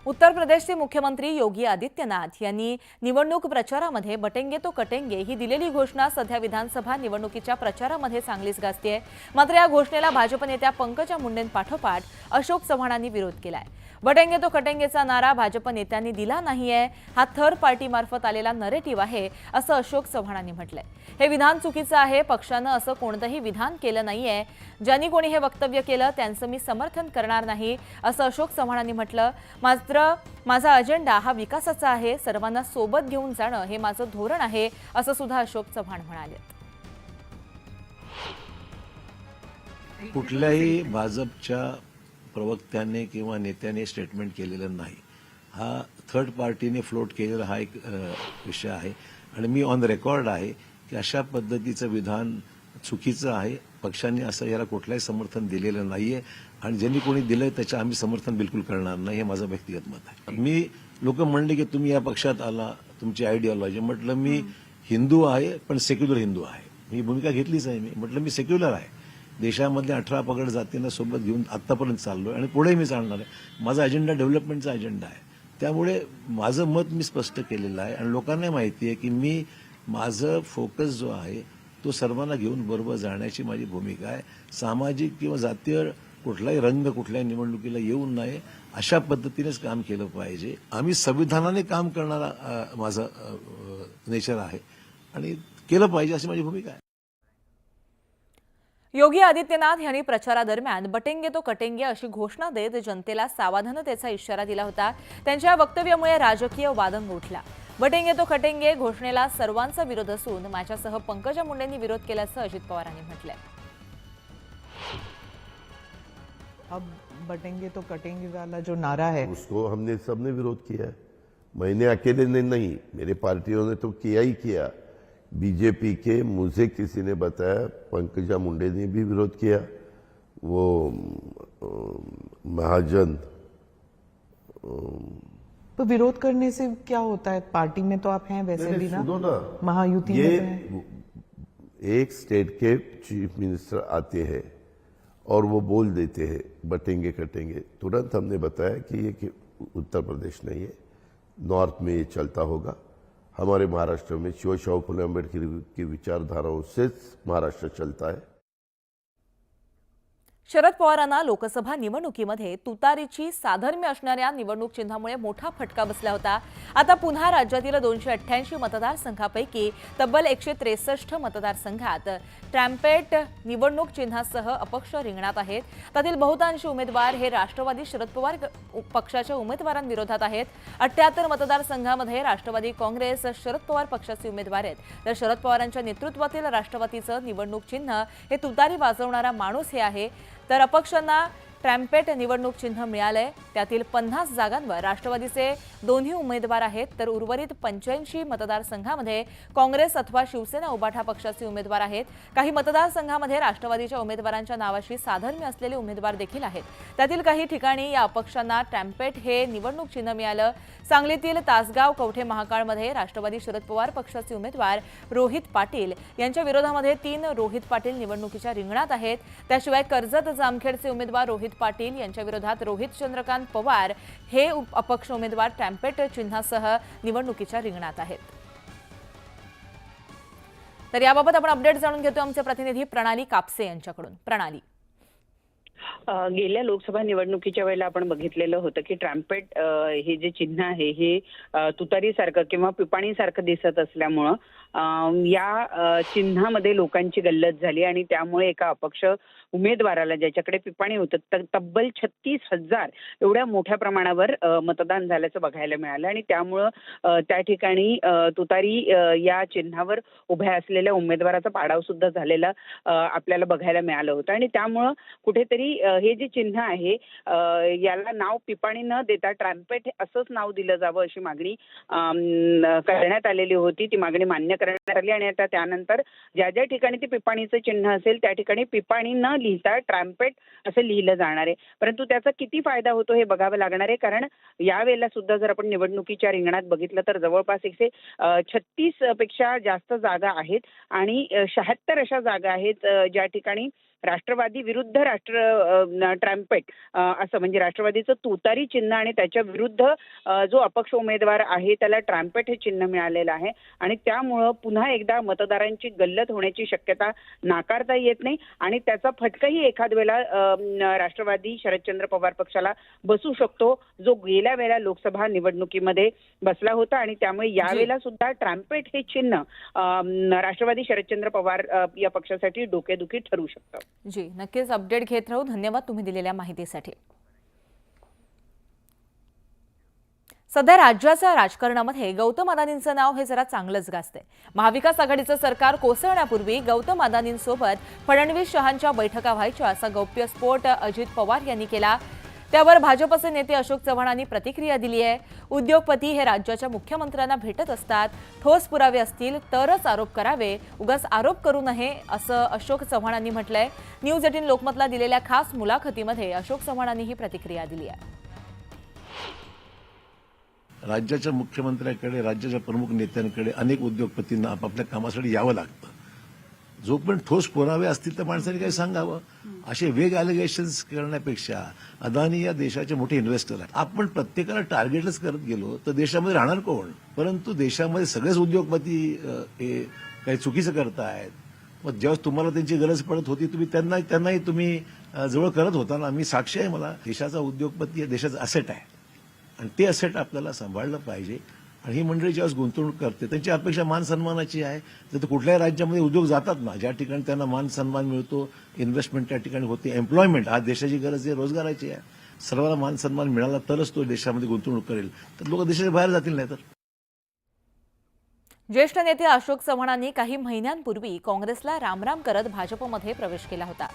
उत्तर प्रदेशचे मुख्यमंत्री योगी आदित्यनाथ यांनी निवडणूक प्रचारामध्ये बटेंगे तो कटेंगे ही दिलेली घोषणा सध्या विधानसभा निवडणुकीच्या प्रचारामध्ये चांगलीच गाजतेय। मात्र या घोषणेला भाजप नेत्या पंकजा मुंडेंपाठोपाठ अशोक चव्हाणांनी विरोध केलाय। बटेंगे तो कटेंगेचा नारा भाजप नेत्यांनी दिला नाहीये, हा थर्ड पार्टी मार्फत आलेला नरेटिव्ह आहे असं अशोक चव्हाणांनी म्हटलंय। हे विधान चुकीचं आहे, पक्षानं असं कोणतंही विधान केलं नाहीये, ज्यांनी कोणी हे वक्तव्य केलं त्यांचं मी समर्थन करणार नाही असं अशोक चव्हाणांनी म्हटलं। मात्र माझा अजेंडा हा विकासाचा आहे, सर्वांना सोबत घेऊन जाणं हे माझं धोरण आहे असं सुद्धा अशोक चव्हाण म्हणाले। कुठल्याही भाजपच्या प्रवक्त्याने किंवा नेत्याने स्टेटमेंट केलेलं नाही। हा थर्ड पार्टीने फ्लोट केलेला हा एक विषय आहे आणि मी ऑन रेकॉर्ड आहे की अशा पद्धतीचं विधान चुकीचं आहे। पक्षाने असं याला कुठलंही समर्थन दिलेलं नाहीये आणि ज्यांनी कोणी दिलंय त्याचं आम्ही समर्थन बिलकुल करणार नाही, हे माझं व्यक्तिगत मत आहे। मी लोक म्हणले की तुम्ही या पक्षात आला, तुमची आयडियोलॉजी, म्हटलं मी हिंदू आहे पण सेक्युलर हिंदू आहे, ही भूमिका घेतलीच आहे। मी म्हटलं मी सेक्युलर आहे, देशामधल्या 18 पगड जातींना सोबत घेऊन आतापर्यंत चाललोय आणि पुढे मी चालणार आहे। माझा अजेंडा डेव्हलपमेंटचा अजेंडा आहे, त्यामुळे माझं मत मी स्पष्ट केलेलं आहे आणि लोकांना माहिती आहे की मी माझं फोकस जो आहे तो सर्वांना घेऊन बरोबर जाण्याची माझी भूमिका आहे। सामाजिक किंवा जातीय कुठलाही रंग कुठल्याही निवडणुकीला येऊ नये अशा पद्धतीनेच काम केलं पाहिजे। आम्ही संविधानाने काम करणारा माझं नेचर आहे आणि केलं पाहिजे अशी माझी भूमिका आहे। योगी आदित्यनाथ यांनी प्रचारादरम्यान बटेंगे तो कटेंगे अशी घोषणा देत जनतेला सावधानतेचा इशारा दिला होता। त्यांच्या वक्तव्यामुळे राजकीय वादंग उठला। बटेंगे तो कटेंगे घोषणेला सर्वांचा विरोध असून माझ्यासह पंकजा मुंडेंनी विरोध केल्याचं अजित पवारांनी म्हटलंय। अब बटेंगे तो कटेंगे वाला जो नारा है उसको हमने सबने विरोध किया है। मैंने अकेले ने नहीं, मेरे पार्टियों ने तो किया ही किया। बीजेपी के मुझे किसी ने बताया, पंकजा मुंडे ने भी विरोध किया। वो महाजन तो विरोध करने से क्या होता है? पार्टी में तो आप हैं वैसे भी ना, महायुति में तो हैं। एक स्टेट के चीफ मिनिस्टर आते हैं और वो बोल देते हैं बटेंगे कटेंगे, तुरंत हमने बताया कि ये उत्तर प्रदेश नहीं है, नॉर्थ में ये चलता होगा। हमारे महाराष्ट्र में शिवशाहू फुले आंबेडकर की विचारधाराओं से महाराष्ट्र चलता है। शरद पवारांना लोकसभा निवडणुकीमध्ये तुतारीची साधर्म्य असणाऱ्या निवडणूक चिन्हामुळे मोठा फटका बसला होता। आता पुन्हा राज्यातील 288 मतदारसंघापैकी तब्बल 163 मतदारसंघात ट्रॅम्पेट निवडणूक चिन्हासह अपक्ष रिंगणात आहेत। त्यातील बहुतांश उमेदवार हे राष्ट्रवादी शरद पवार पक्षाच्या उमेदवारांविरोधात आहेत। 78 मतदारसंघामध्ये राष्ट्रवादी काँग्रेस शरद पवार पक्षाचे उमेदवार आहेत, तर शरद पवारांच्या नेतृत्वातील राष्ट्रवादीचं निवडणूक चिन्ह हे तुतारी वाजवणारा माणूस हे आहे। तर अपक्षांना ट्रॅम्पेट निवडणूक चिन्ह मिळालंय। त्यातील 50 जागांवर राष्ट्रवादीचे दोन्ही उमेदवार आहेत, तर उर्वरित 85 मतदारसंघामध्ये काँग्रेस अथवा शिवसेना उभाठा पक्षाचे उमेदवार आहेत। काही मतदारसंघामध्ये राष्ट्रवादीच्या उमेदवारांच्या नावाशी साधर्म्य असलेले उमेदवार देखील आहेत। त्यातील काही ठिकाणी या अपक्षांना ट्रॅम्पेट हे निवडणूक चिन्ह मिळालं। सांगलीतील तासगाव कवठे महाकाळमध्ये राष्ट्रवादी शरद पवार पक्षाचे उमेदवार रोहित पाटील यांच्या विरोधामध्ये 3 रोहित पाटील निवडणुकीच्या रिंगणात आहेत। त्याशिवाय कर्जत जामखेडचे उमेदवार रोहित पाटील यांच्या विरोधात रोहित चंद्रकांत पवार हे अपक्ष उमेदवार ट्रॅम्पेट चिन्हासह निवडणुकीच्या रिंगणात आहेत। तर याबाबत आपण अपडेट जाणून घेतो आमचे प्रतिनिधी प्रणाली कापसे यांच्याकडून। प्रणाली, गेल्या लोकसभा निवडणुकीच्या वेळेला आपण बघितलेलं होतं की ट्रॅम्पेट हे जे चिन्ह आहे हे तुतारीसारखं किंवा पिपाणीसारखं दिसत असल्यामुळं या चिन्हामध्ये लोकांची गल्लत झाली आणि त्यामुळे एका अपक्ष उमेदवाराला ज्याच्याकडे पिपाणी होतं तब्बल 36,000 एवढ्या मोठ्या प्रमाणावर मतदान झाल्याचं बघायला मिळालं आणि त्यामुळं त्या ठिकाणी तुतारी या चिन्हावर उभ्या असलेल्या उमेदवाराचा पाडाव सुद्धा झालेला आपल्याला बघायला मिळालं होतं आणि त्यामुळं कुठेतरी हे जे चिन्ह आहे याला नाव पिपाणी न देता ट्रॅम्पेट असंच नाव दिलं जावं अशी मागणी करण्यात आलेली होती। ती मागणी मान्य करण्यात आली आणि आता त्यानंतर ज्या ज्या ठिकाणी ते पिपाणीचं चिन्ह असेल त्या ठिकाणी पिपाणी न लिहिता ट्रॅम्पेट असं लिहिलं जाणार आहे। परंतु त्याचा किती फायदा होतो हे बघावं लागणार आहे, कारण यावेळेला सुद्धा जर आपण निवडणुकीच्या रिंगणात बघितलं तर जवळपास 136 पेक्षा जास्त जागा आहेत आणि 76 अशा जागा आहेत ज्या ठिकाणी राष्ट्रवादी विरुद्ध ट्रम्पेट असं म्हणजे राष्ट्रवादीचं तुतारी चिन्ह आणि त्याच्या विरुद्ध जो अपक्ष उमेदवार आहे त्याला ट्रम्पेट हे चिन्ह मिळालेलं आहे आणि त्यामुळं पुन्हा एकदा मतदारांची गल्लत होण्याची शक्यता नाकारता येत नाही आणि त्याचा फटकाही एखाद वेळेला राष्ट्रवादी शरदचंद्र पवार पक्षाला बसू शकतो, जो गेल्या वेळेला लोकसभा निवडणुकीमध्ये बसला होता आणि त्यामुळे यावेळेला सुद्धा ट्रम्पेट हे चिन्ह राष्ट्रवादी शरदचंद्र पवार या पक्षासाठी डोकेदुखी ठरू शकतं. जी, नक्कीच अपडेट घेत राहू. धन्यवाद तुम्ही दिलेल्या माहितीसाठी. सध्या राज्याच्या राजकारणामध्ये गौतम अदानींचं नाव हे जरा चांगलंच गाजतंय. महाविकास आघाडीचं सरकार कोसळण्यापूर्वी गौतम अदानींसोबत फडणवीस शहांच्या बैठका व्हायच्या असा गौप्यस्फोट अजित पवार यांनी केला. त्यावर भाजपचे नेते अशोक चव्हाणांनी प्रतिक्रिया दिली आहे. उद्योगपती हे राज्याच्या मुख्यमंत्र्यांना भेटत असतात, ठोस पुरावे असतील तरच आरोप करावे, उगाच आरोप करू नये असं अशोक चव्हाणांनी म्हटलंय. न्यूज 18 लोकमतला दिलेल्या खास मुलाखतीमध्ये अशोक चव्हाणांनी ही प्रतिक्रिया दिली आहे. राज्याच्या मुख्यमंत्र्यांकडे, राज्याच्या प्रमुख नेत्यांकडे अनेक उद्योगपतींना आपापल्या कामासाठी यावं लागतं. जोपर्यंत ठोस पुरावे असतील तर माणसाने काही सांगावं. असे वेग अलिगेशन्स करण्यापेक्षा अदानी या देशाचे मोठे इन्व्हेस्टर आहेत. आपण प्रत्येकाला टार्गेटच करत गेलो तर देशामध्ये राहणार कोण? परंतु देशामध्ये सगळेच उद्योगपती हे काही चुकीचं करतायत. मग जेव्हा तुम्हाला त्यांची गरज पडत होती तुम्ही त्यांनाही तुम्ही जवळ करत होता ना. मी साक्षी आहे. मला देशाचा उद्योगपती हे देशाचं असेट आहे आणि ते असेट आपल्याला सांभाळलं पाहिजे. आणि ही मंडळी ज्यावेळेस गुंतवणूक करते त्यांची अपेक्षा मान सन्मानाची आहे. तर कुठल्याही राज्यामध्ये उद्योग जातात ना, ज्या ठिकाणी त्यांना मान सन्मान मिळतो, इन्व्हेस्टमेंट त्या ठिकाणी होते, एम्प्लॉयमेंट, आज देशाची गरज आहे रोजगाराची आहे. सर्वांना मान सन्मान मिळाला तरच तो देशामध्ये गुंतवणूक करेल, तर लोक देशाच्या बाहेर जातील. नाही तर ज्येष्ठ नेते अशोक चव्हाणांनी काही महिन्यांपूर्वी काँग्रेसला रामराम करत भाजपमध्ये प्रवेश केला होता.